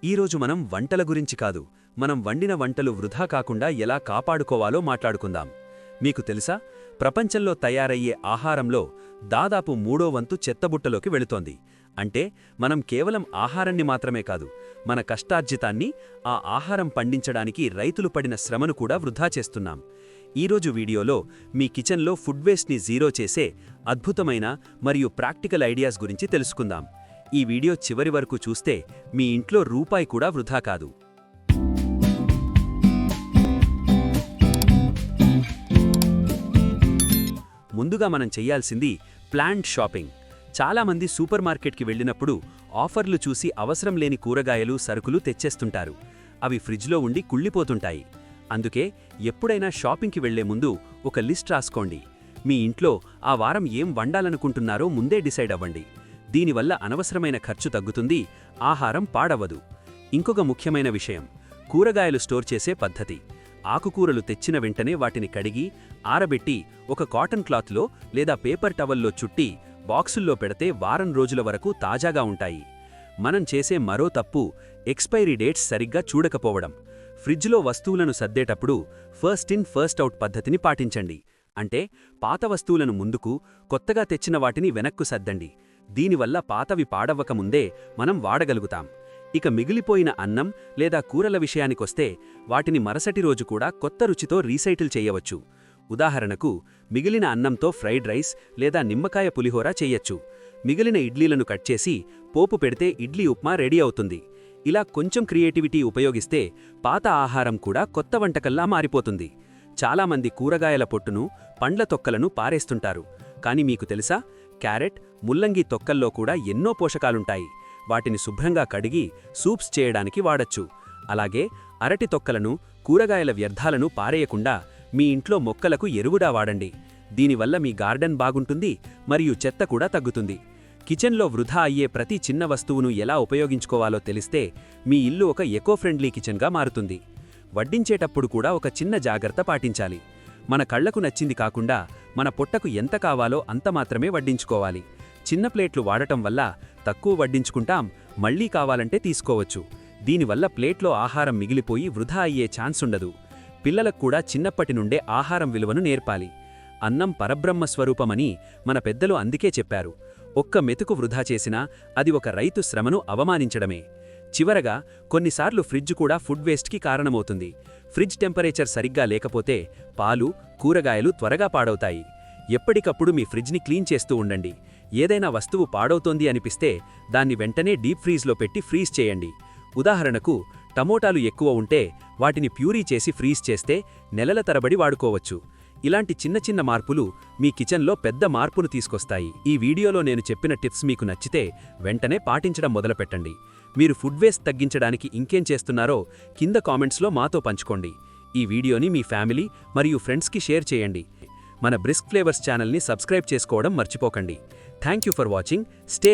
ఈరోజు మనం వంటల గురించి కాదు, మనం వండిన వంటలు వృధా కాకుండా ఎలా కాపాడుకోవాలో మాట్లాడుకుందాం. మీకు తెలుసా, ప్రపంచంలో తయారయ్యే ఆహారంలో దాదాపు 3వ వంతు చెత్తబుట్టలోకి వెళుతోంది. అంటే మనం కేవలం ఆహారాన్ని మాత్రమే కాదు, మన కష్టార్జితాన్ని, ఆ ఆహారం పండించడానికి రైతులు పడిన శ్రమను కూడా వృధా చేస్తున్నాం. ఈరోజు వీడియోలో మీ కిచెన్లో ఫుడ్ వేస్ట్ని జీరో చేసే అద్భుతమైన మరియు ప్రాక్టికల్ ఐడియాస్ గురించి తెలుసుకుందాం. ఈ వీడియో చివరి వరకు చూస్తే మీ ఇంట్లో రూపాయి కూడా వృధా కాదు. ముందుగా మనం చెయ్యాల్సింది ప్లాన్డ్ షాపింగ్. చాలామంది సూపర్ మార్కెట్కి వెళ్ళినప్పుడు ఆఫర్లు చూసి అవసరం లేని కూరగాయలు, సరుకులు తెచ్చేస్తుంటారు. అవి ఫ్రిడ్జ్లో ఉండి కుళ్ళిపోతుంటాయి. అందుకే ఎప్పుడైనా షాపింగ్కి వెళ్లే ముందు ఒక లిస్ట్ రాసుకోండి. మీ ఇంట్లో ఆ వారం ఏం వండాలనుకుంటున్నారో ముందే డిసైడ్ అవ్వండి. దీనివల్ల అనవసరమైన ఖర్చు తగ్గుతుంది, ఆహారం పాడవదు. ఇంకొక ముఖ్యమైన విషయం, కూరగాయలు స్టోర్ చేసే పద్ధతి. ఆకుకూరలు తెచ్చిన వెంటనే వాటిని కడిగి, ఆరబెట్టి ఒక కాటన్ క్లాత్లో లేదా పేపర్ టవల్లో చుట్టి బాక్సుల్లో పెడితే వారం రోజుల వరకు తాజాగా ఉంటాయి. మనం చేసే మరో తప్పు ఎక్స్పైరీ డేట్స్ సరిగ్గా చూడకపోవడం. ఫ్రిడ్జ్లో వస్తువులను సర్దేటప్పుడు ఫస్ట్ ఇన్ ఫస్ట్ అవుట్ పద్ధతిని పాటించండి. అంటే పాత వస్తువులను ముందుకు, కొత్తగా తెచ్చిన వాటిని వెనక్కు సర్దండి. దీనివల్ల పాతవి పాడవ్వకముందే మనం వాడగలుగుతాం. ఇక మిగిలిపోయిన అన్నం లేదా కూరల విషయానికొస్తే వాటిని మరుసటి రోజు కూడా కొత్త రుచితో రీసైకిల్ చేయవచ్చు. ఉదాహరణకు, మిగిలిన అన్నంతో ఫ్రైడ్ రైస్ లేదా నిమ్మకాయ పులిహోర చెయ్యొచ్చు. మిగిలిన ఇడ్లీలను కట్ చేసి పోపు పెడితే ఇడ్లీ ఉప్మా రెడీ అవుతుంది. ఇలా కొంచెం క్రియేటివిటీ ఉపయోగిస్తే పాత ఆహారం కూడా కొత్త వంటకల్లా మారిపోతుంది. చాలామంది కూరగాయల పొట్టును, పండ్ల తొక్కలను పారేస్తుంటారు. కానీ మీకు తెలుసా, క్యారెట్, ముల్లంగి తొక్కల్లో కూడా ఎన్నో పోషకాలుంటాయి. వాటిని శుభ్రంగా కడిగి సూప్స్ చేయడానికి వాడచ్చు. అలాగే అరటి తొక్కలను, కూరగాయల వ్యర్థాలను పారేయకుండా మీ ఇంట్లో మొక్కలకు ఎరువుగా వాడండి. దీనివల్ల మీ గార్డెన్ బాగుంటుంది మరియు చెత్త కూడా తగ్గుతుంది. కిచెన్లో వృధా అయ్యే ప్రతి చిన్న వస్తువును ఎలా ఉపయోగించుకోవాలో తెలిస్తే మీ ఇల్లు ఒక ఎకో ఫ్రెండ్లీ కిచెన్గా మారుతుంది. వడ్డించేటప్పుడు కూడా ఒక చిన్న జాగ్రత్త పాటించాలి. మన కళ్లకు నచ్చింది కాకుండా మన పొట్టకు ఎంత కావాలో అంత మాత్రమే వడ్డించుకోవాలి. చిన్న ప్లేట్లు వాడటం వల్ల తక్కువ వడ్డించుకుంటాం, మళ్లీ కావాలంటే తీసుకోవచ్చు. దీనివల్ల ప్లేట్లో ఆహారం మిగిలిపోయి వృధా అయ్యే ఛాన్స్ ఉండదు. పిల్లలకు కూడా చిన్నప్పటి నుండే ఆహారం విలువను నేర్పాలి. అన్నం పరబ్రహ్మ స్వరూపమని మన పెద్దలు అందుకే చెప్పారు. ఒక్క మెతుకు వృధా చేసినా అది ఒక రైతు శ్రమను అవమానించడమే. చివరగా, కొన్నిసార్లు ఫ్రిడ్జ్ కూడా ఫుడ్ వేస్ట్కి కారణమవుతుంది. ఫ్రిడ్జ్ టెంపరేచర్ సరిగ్గా లేకపోతే పాలు, కూరగాయలు త్వరగా పాడవుతాయి. ఎప్పటికప్పుడు మీ ఫ్రిడ్జ్ని క్లీన్ చేస్తూ ఉండండి. ఏదైనా వస్తువు పాడవుతోంది అనిపిస్తే దాన్ని వెంటనే డీప్ ఫ్రీజ్లో పెట్టి ఫ్రీజ్ చేయండి. ఉదాహరణకు, టమోటాలు ఎక్కువ ఉంటే వాటిని ప్యూరీ చేసి ఫ్రీజ్ చేస్తే నెలల తరబడి వాడుకోవచ్చు. ఇలాంటి చిన్న చిన్న మార్పులు మీ కిచెన్లో పెద్ద మార్పును తీసుకొస్తాయి. ఈ వీడియోలో నేను చెప్పిన టిప్స్ మీకు నచ్చితే వెంటనే పాటించడం మొదలుపెట్టండి. మీరు ఫుడ్ వేస్ట్ తగ్గించడానికి ఇంకేం చేస్తున్నారో కింద కామెంట్స్లో మాతో పంచుకోండి. ఈ వీడియోని మీ ఫ్యామిలీ మరియు ఫ్రెండ్స్కి షేర్ చేయండి. మన బ్రిస్క్ ఫ్లేవర్స్ ఛానల్ని సబ్స్క్రైబ్ చేసుకోవడం మర్చిపోకండి. Thank you for watching. Stay